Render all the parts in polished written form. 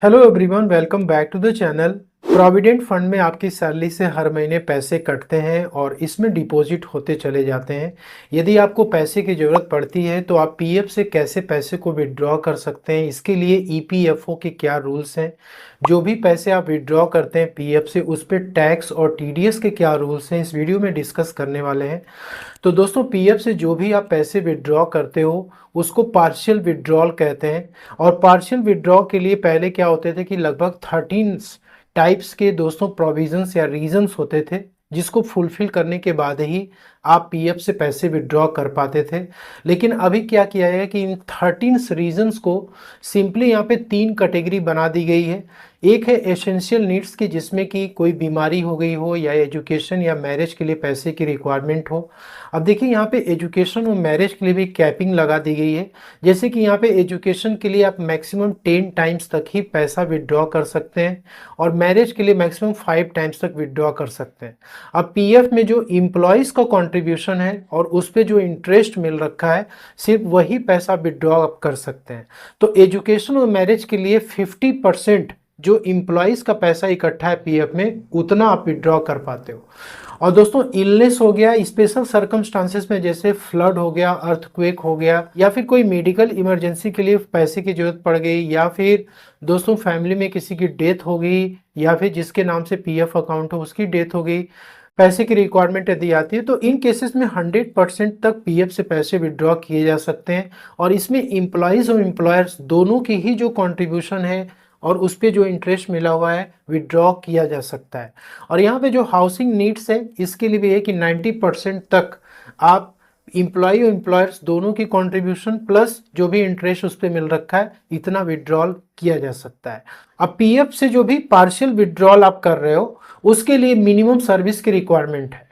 Hello everyone, welcome back to the channel. Provident fund में आपकी salary से हर महीने पैसे कटते हैं और इसमें डिपॉजिट होते चले जाते हैं। यदि आपको पैसे की ज़रूरत पड़ती है तो आप पीएफ से कैसे पैसे को विड्रॉ कर सकते हैं, इसके लिए ईपीएफओ के क्या रूल्स हैं, जो भी पैसे आप विड्रॉ करते हैं पीएफ से उस पर टैक्स और टीडीएस के क्या रूल्स हैं, इस वीडियो में डिस्कस करने वाले हैं। तो दोस्तों, पीएफ से जो भी आप पैसे विड्रॉ करते हो उसको पार्शियल विड्रॉल कहते हैं। और पार्शियल विड्रॉ के लिए पहले क्या होते थे कि लगभग 13 टाइप्स के दोस्तों प्रोविजंस या रीजंस होते थे, जिसको फुलफिल करने के बाद ही आप पीएफ से पैसे विड्रॉ कर पाते थे। लेकिन अभी क्या किया है कि इन 13 रीजंस को सिंपली यहाँ पे 3 कैटेगरी बना दी गई है। एक है एसेंशियल नीड्स की, जिसमें कि कोई बीमारी हो गई हो या एजुकेशन या मैरिज के लिए पैसे की रिक्वायरमेंट हो। अब देखिए, यहाँ पे एजुकेशन और मैरिज के लिए भी कैपिंग लगा दी गई है। जैसे कि यहाँ पे एजुकेशन के लिए आप मैक्सिमम 10 टाइम्स तक ही पैसा विड्रॉ कर सकते हैं और मैरिज के लिए मैक्सिमम 5 टाइम्स तक विड्रॉ कर सकते हैं। अब पीएफ में जो इम्प्लॉयज़ का कंट्रीब्यूशन है और उस पर जो इंटरेस्ट मिल रखा है, सिर्फ वही पैसा विड्रॉ आप कर सकते हैं। तो एजुकेशन और मैरिज के लिए 50% जो इम्प्लॉयज़ का पैसा इकट्ठा है पीएफ में, उतना आप विड्रॉ कर पाते हो। और दोस्तों, इलनेस हो गया, स्पेशल सर्कमस्टांसेस में जैसे फ्लड हो गया, अर्थक्वेक हो गया, या फिर कोई मेडिकल इमरजेंसी के लिए पैसे की जरूरत पड़ गई, या फिर दोस्तों फैमिली में किसी की डेथ हो गई, या फिर जिसके नाम से पीएफ अकाउंट हो उसकी डेथ हो गई, पैसे की रिक्वायरमेंट यदि आती है, तो इन केसेस में 100% तक पीएफ से पैसे विड्रॉ किए जा सकते हैं। और इसमें इम्प्लॉयज़ और एम्प्लॉयर्स दोनों की ही जो कंट्रीब्यूशन है और उस पर जो इंटरेस्ट मिला हुआ है, विड्रॉ किया जा सकता है। और यहाँ पे जो हाउसिंग नीड्स है, इसके लिए भी है कि 90% तक आप इम्प्लॉय और एम्प्लॉयर्स दोनों की कंट्रीब्यूशन प्लस जो भी इंटरेस्ट उस पर मिल रखा है, इतना विड्रॉल किया जा सकता है। अब पीएफ से जो भी पार्शियल विड्रॉल आप कर रहे हो, उसके लिए मिनिमम सर्विस की रिक्वायरमेंट है।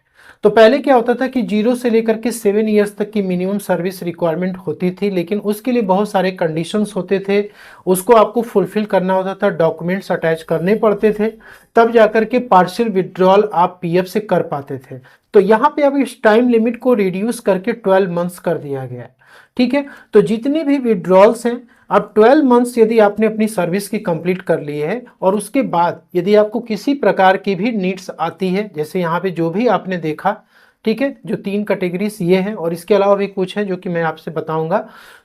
तो पहले क्या होता था कि 0 से लेकर के 7 ईयर्स तक की मिनिमम सर्विस रिक्वायरमेंट होती थी, लेकिन उसके लिए बहुत सारे कंडीशंस होते थे, उसको आपको फुलफिल करना होता था, डॉक्यूमेंट्स अटैच करने पड़ते थे, तब जाकर के पार्शियल विड्रॉल आप पीएफ से कर पाते थे। तो यहाँ पे अब इस टाइम लिमिट को रिड्यूस करके 12 मंथ्स कर दिया गया है। ठीक है, तो जितने भी विड्रॉल्स हैं, अब 12 मंथ्स यदि आपने अपनी सर्विस की कंप्लीट कर ली है और उसके बाद यदि आपको किसी प्रकार की भी नीड्स आती है, जैसे यहाँ पे जो भी आपने देखा, ठीक है, जो 3 कैटेगरीज ये हैं और इसके अलावा भी कुछ है जो कि मैं आपसे बताऊंगा,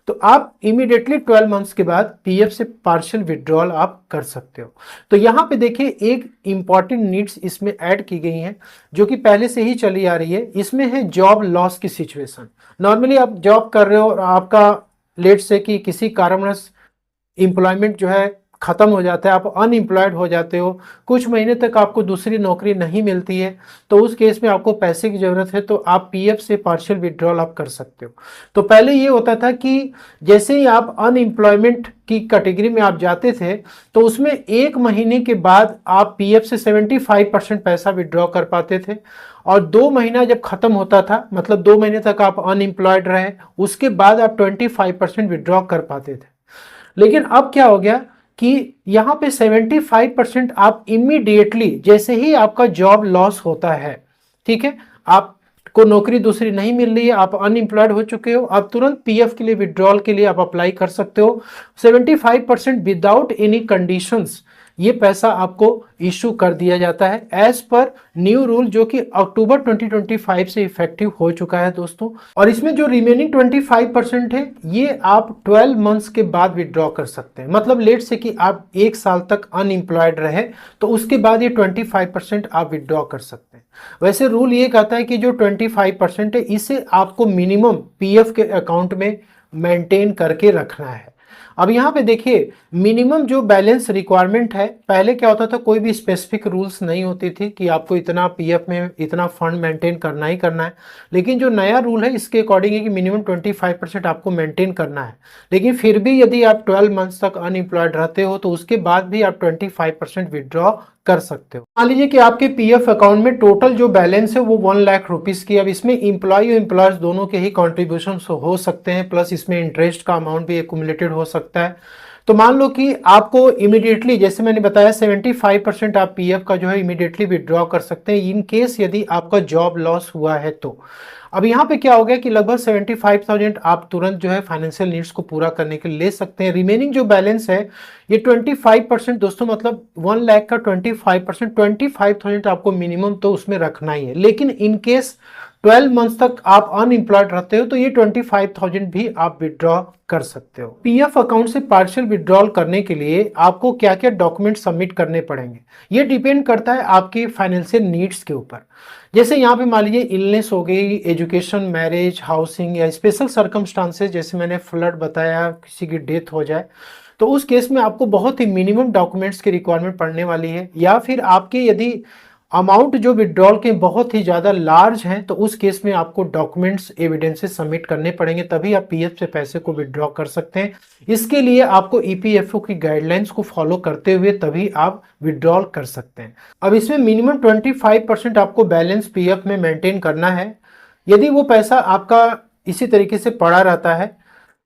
तो आप इमीडिएटली 12 मंथ्स के बाद पीएफ से पार्शियल विड्रॉल आप कर सकते हो। तो यहाँ पे देखिए, एक इंपॉर्टेंट नीड्स इसमें ऐड की गई हैं जो कि पहले से ही चली आ रही है। इसमें है जॉब लॉस की सिचुएशन। नॉर्मली आप जॉब कर रहे हो और आपका लेट से कि किसी कारणवश एम्प्लॉयमेंट जो है ख़त्म हो जाता है, आप अनएम्प्लॉयड हो जाते हो, कुछ महीने तक आपको दूसरी नौकरी नहीं मिलती है, तो उस केस में आपको पैसे की ज़रूरत है, तो आप पीएफ से पार्शियल विड्रॉल आप कर सकते हो। तो पहले ये होता था कि जैसे ही आप अनएम्प्लॉयमेंट की कैटेगरी में आप जाते थे, तो उसमें 1 महीने के बाद आप पीएफ से 75% पैसा विड्रॉ कर पाते थे, और 2 महीना जब खत्म होता था, मतलब 2 महीने तक आप अनएम्प्लॉयड रहे, उसके बाद आप 25% विड्रॉ कर पाते थे। लेकिन अब क्या हो गया कि यहाँ पे 75% आप इमीडिएटली, जैसे ही आपका जॉब लॉस होता है, ठीक है, आपको नौकरी दूसरी नहीं मिल रही है, आप अनएम्प्लॉयड हो चुके हो, आप तुरंत पीएफ के लिए विड्रॉल के लिए आप अप्लाई कर सकते हो। 75% विदाउट एनी कंडीशंस ये पैसा आपको इशू कर दिया जाता है एज पर न्यू रूल, जो कि अक्टूबर 2025 से इफेक्टिव हो चुका है दोस्तों। और इसमें जो रिमेनिंग 25% है, ये आप 12 मंथ्स के बाद विड्रॉ कर सकते हैं। मतलब लेट से कि आप 1 साल तक अनएम्प्लॉयड रहे, तो उसके बाद ये 25% आप विड्रॉ कर सकते हैं। वैसे रूल ये कहता है कि जो 25% है, इसे आपको मिनिमम पीएफ के अकाउंट में मेंटेन करके रखना है। अब यहाँ पे देखिए, मिनिमम जो बैलेंस रिक्वायरमेंट है, पहले क्या होता था, कोई भी स्पेसिफिक रूल्स नहीं होती थी कि आपको इतना पीएफ में इतना फंड मेंटेन करना ही करना है। लेकिन जो नया रूल है, इसके अकॉर्डिंग है कि मिनिमम 25% आपको मेंटेन करना है। लेकिन फिर भी यदि आप 12 मंथ्स तक अनएम्प्लॉयड रहते हो, तो उसके बाद भी आप 25% विड्रॉ कर सकते हो। मान लीजिए कि आपके पीएफ अकाउंट में टोटल जो बैलेंस है वो 1 लाख रुपीस की। अब इसमें इंप्लॉय और एम्प्लॉयर्स दोनों के ही कॉन्ट्रीब्यूशन हो सकते हैं, प्लस इसमें इंटरेस्ट का अमाउंट भी एक्यूमुलेटेड हो सकता है। तो मान लो कि आपको इमीडिएटली, जैसे मैंने बताया, 75% आप पीएफ का जो है इमीडिएटली विड्रॉ कर सकते हैं इन केस यदि आपका जॉब लॉस हुआ है तो। अब यहाँ पे क्या हो गया कि लगभग 75,000 आप तुरंत जो है फाइनेंशियल नीड्स को पूरा करने के लिए ले सकते हैं। रिमेनिंग जो बैलेंस है ये 25% दोस्तों, मतलब 1 लाख का 25%, 25,000 आपको मिनिमम तो उसमें रखना ही है। लेकिन इन केस 12 मंथ्स तक आप अनएम्प्लॉयड रहते हो तो ये 25,000 भी आप विड्रॉ कर सकते हो। पीएफ अकाउंट से पार्शियल विड्रॉल करने के लिए आपको क्या क्या डॉक्यूमेंट सबमिट करने पड़ेंगे, ये डिपेंड करता है आपके फाइनेंशियल नीड्स के ऊपर। जैसे यहाँ पे मान लीजिए इलनेस हो गई, एजुकेशन, मैरिज, हाउसिंग या स्पेशल सर्कमस्टांसेस, जैसे मैंने फ्लड बताया, किसी की डेथ हो जाए, तो उस केस में आपको बहुत ही मिनिमम डॉक्यूमेंट्स की रिक्वायरमेंट पड़ने वाली है। या फिर आपके यदि अमाउंट जो विड्रॉल के बहुत ही ज़्यादा लार्ज हैं तो उस केस में आपको डॉक्यूमेंट्स, एविडेंसेस सबमिट करने पड़ेंगे, तभी आप पीएफ से पैसे को विड्रॉ कर सकते हैं। इसके लिए आपको ईपीएफओ की गाइडलाइंस को फॉलो करते हुए तभी आप विड्रॉल कर सकते हैं। अब इसमें मिनिमम 25% आपको बैलेंस पीएफ में मेंटेन करना है। यदि वो पैसा आपका इसी तरीके से पड़ा रहता है,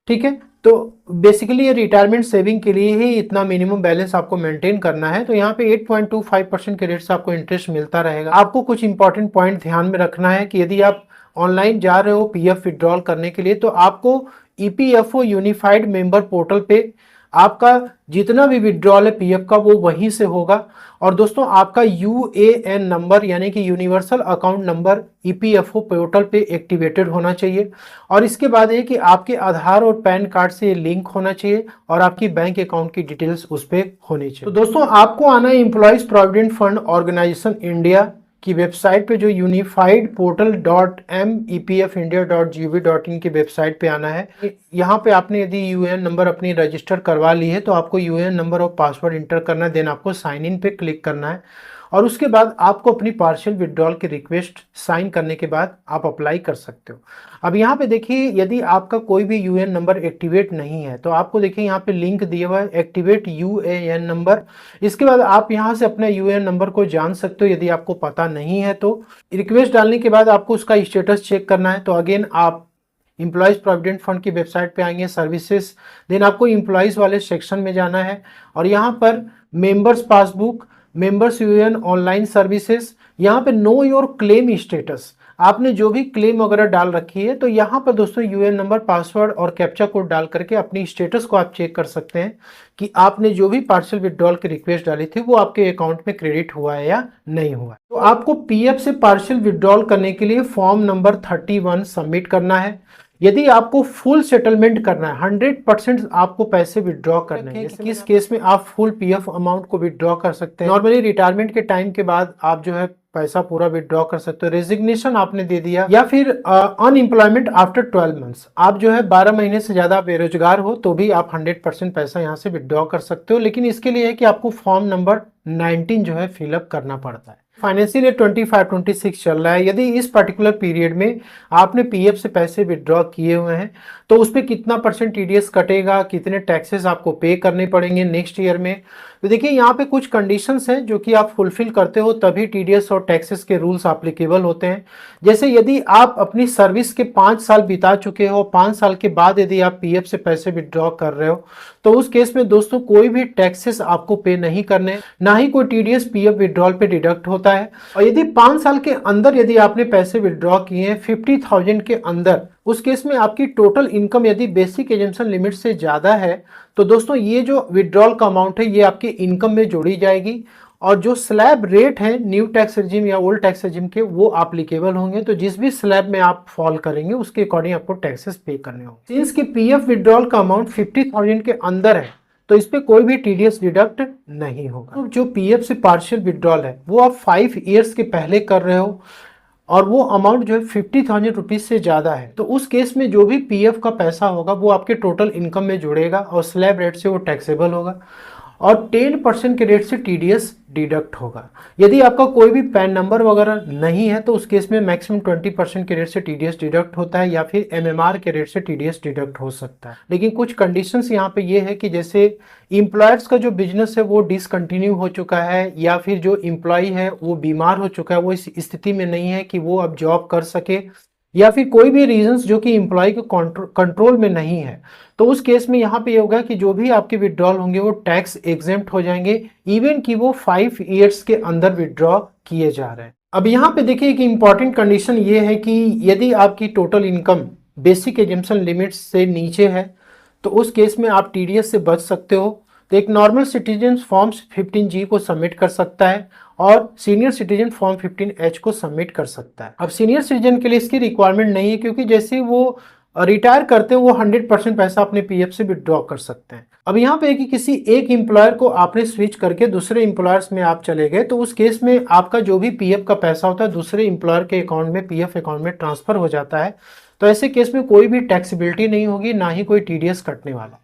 ठीक है, तो बेसिकली ये रिटायरमेंट सेविंग के लिए ही इतना मिनिमम बैलेंस आपको मेंटेन करना है। तो यहाँ पे 8.25% के रेट से आपको इंटरेस्ट मिलता रहेगा। आपको कुछ इंपॉर्टेंट पॉइंट ध्यान में रखना है कि यदि आप ऑनलाइन जा रहे हो पीएफ विड्रॉल करने के लिए तो आपको ईपीएफओ यूनिफाइड मेंबर पोर्टल पे आपका जितना भी विड्रॉल है पीएफ का वो वहीं से होगा। और दोस्तों आपका यूएएन नंबर यानी कि universal account number EPFO portal पे एक्टिवेटेड होना चाहिए। और इसके बाद ये कि आपके आधार और पैन कार्ड से लिंक होना चाहिए और आपकी बैंक अकाउंट की डिटेल्स उस पर होनी चाहिए। तो दोस्तों आपको आना है employees provident fund organisation India की वेबसाइट पे, जो यूनिफाइड पोर्टल .mepfindia.gov.in की वेबसाइट पे आना है। यहाँ पे आपने यदि यूएएन नंबर अपनी रजिस्टर करवा ली है तो आपको यूएएन नंबर और पासवर्ड इंटर करना है, देन आपको साइन इन पे क्लिक करना है और उसके बाद आपको अपनी पार्शियल विड्रॉल की रिक्वेस्ट साइन करने के बाद आप अप्लाई कर सकते हो। अब यहाँ पे देखिए यदि आपका कोई भी यूएएन नंबर एक्टिवेट नहीं है तो आपको देखिए यहाँ पे लिंक दिया हुआ है एक्टिवेट यूएएन नंबर। इसके बाद आप यहाँ से अपने यूएएन नंबर को जान सकते हो यदि आपको पता नहीं है तो। रिक्वेस्ट डालने के बाद आपको उसका स्टेटस चेक करना है। तो अगेन आप एम्प्लॉयज प्रोविडेंट फंड की वेबसाइट पे आएंगे, सर्विसेज, देन आपको एम्प्लॉयज वाले सेक्शन में जाना है और यहाँ पर members passbook, members UAN online services, यहाँ पे नो योर क्लेम स्टेटस, आपने जो भी क्लेम वगैरह डाल रखी है तो यहाँ पर दोस्तों यूएएन नंबर, पासवर्ड और कैप्चा कोड डाल करके अपनी स्टेटस को आप चेक कर सकते हैं कि आपने जो भी पार्शियल विड्रॉल की रिक्वेस्ट डाली थी वो आपके अकाउंट में क्रेडिट हुआ है या नहीं हुआ। तो आपको पीएफ से पार्शियल विड्रॉल करने के लिए फॉर्म नंबर 31 सबमिट करना है। यदि आपको फुल सेटलमेंट करना है, 100% आपको पैसे विड्रॉ करने हैं, किस केस में आप फुल पीएफ अमाउंट को विड्रॉ कर सकते हैं। नॉर्मली रिटायरमेंट के टाइम के बाद आप जो है पैसा पूरा विड्रॉ कर सकते हो। रेजिग्नेशन आपने दे दिया या फिर अनएम्प्लॉयमेंट आफ्टर 12 मंथ्स, आप जो है 12 महीने से ज्यादा बेरोजगार हो तो भी आप 100% पैसा यहाँ से विड्रॉ कर सकते हो। लेकिन इसके लिए है कि आपको फॉर्म नंबर 19 जो है फिलअप करना पड़ता है। फाइनेंशियल ईयर 25-26 चल रहा है। यदि इस पर्टिकुलर पीरियड में आपने पीएफ से पैसे विड्रॉ किए हुए हैं तो उस पर कितना % टीडीएस कटेगा, कितने टैक्सेस आपको पे करने पड़ेंगे नेक्स्ट ईयर में। तो देखिए यहाँ पे कुछ कंडीशंस हैं जो कि आप फुलफिल करते हो तभी टीडीएस और टैक्सेस के रूल्स एप्लीकेबल होते हैं। जैसे यदि आप अपनी सर्विस के 5 साल बिता चुके हो, 5 साल के बाद यदि आप पीएफ से पैसे विड्रॉ कर रहे हो तो उस केस में दोस्तों कोई भी टैक्सेस आपको पे नहीं करने, ना ही कोई टीडीएस पीएफ विड्रॉल पे डिडक्ट होता है। और यदि 5 साल के अंदर यदि आपने पैसे विड्रॉ किए हैं 50,000 के अंदर, उस केस में आपकी टोटल इनकम यदि बेसिक एजम्पशन लिमिट से ज्यादा है तो दोस्तों ये जो विड्रॉल का अमाउंट है ये आपके इनकम में जोड़ी जाएगी और जो स्लैब रेट है न्यू टैक्स रेजिम या ओल्ड टैक्स रेजिम के वो एप्लीकेबल होंगे। तो जिस भी स्लैब में आप फॉल करेंगे उसके अकॉर्डिंग आपको टैक्सेस पे करने होंगे। सिंस की पीएफ विड्रॉल का अमाउंट 50,000 के अंदर है तो इस पे कोई भी टीडीएस डिडक्ट नहीं होगा। तो जो पीएफ से पार्शियल विड्रॉल है वो आप 5 इयर्स के पहले कर रहे हो और वो अमाउंट जो है 50,000 रुपीज से ज्यादा है तो उस केस में जो भी पीएफ का पैसा होगा वो आपके टोटल इनकम में जुड़ेगा और स्लैब रेट से वो टैक्सेबल होगा और 10% के रेट से टीडीएस डिडक्ट होगा। यदि आपका कोई भी पैन नंबर वगैरह नहीं है तो उस केस में मैक्सिमम 20% के रेट से टीडीएस डिडक्ट होता है या फिर एमएमआर के रेट से टीडीएस डिडक्ट हो सकता है। लेकिन कुछ कंडीशंस यहाँ पे ये है कि जैसे एम्प्लॉयर्स का जो बिजनेस है वो डिसकंटिन्यू हो चुका है या फिर जो एम्प्लॉय है वो बीमार हो चुका है, वो इस स्थिति में नहीं है कि वो अब जॉब कर सके या फिर कोई भी रीजंस जो कि एम्प्लॉय के कंट्रोल में नहीं है तो उस केस में यहाँ पे ये होगा कि जो भी आपके विड्रॉल होंगे वो टैक्स एग्जेम्प्ट हो जाएंगे इवन कि वो 5 इयर्स के अंदर विड्रॉ किए जा रहे हैं। अब यहाँ पे देखिए एक इम्पॉर्टेंट कंडीशन ये है कि यदि आपकी total income basic assumption limit से नीचे है तो उस केस में आप टीडीएस से बच सकते हो। तो एक नॉर्मल सिटीजन फॉर्म 15G को सबमिट कर सकता है और सीनियर सिटीजन फॉर्म 15H को सबमिट कर सकता है। अब सीनियर सिटीजन के लिए इसकी रिक्वायरमेंट नहीं है, क्योंकि जैसे वो रिटायर करते हैं वो 100% पैसा अपने पीएफ से विड्रॉ कर सकते हैं। अब यहाँ पे कि किसी एक एम्प्लॉयर को आपने स्विच करके दूसरे एम्प्लॉयर्स में आप चले गए, तो उस केस में आपका जो भी पीएफ का पैसा होता है दूसरे एम्प्लॉयर के अकाउंट में, पीएफ अकाउंट में ट्रांसफर हो जाता है। तो ऐसे केस में कोई भी टैक्सेबिलिटी नहीं होगी, ना ही कोई टीडीएस कटने वाला है।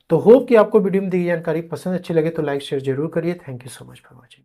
तो होप कि आपको वीडियो में दी जानकारी पसंद अच्छी लगे तो लाइक शेयर जरूर करिए। Thank you so much for watching.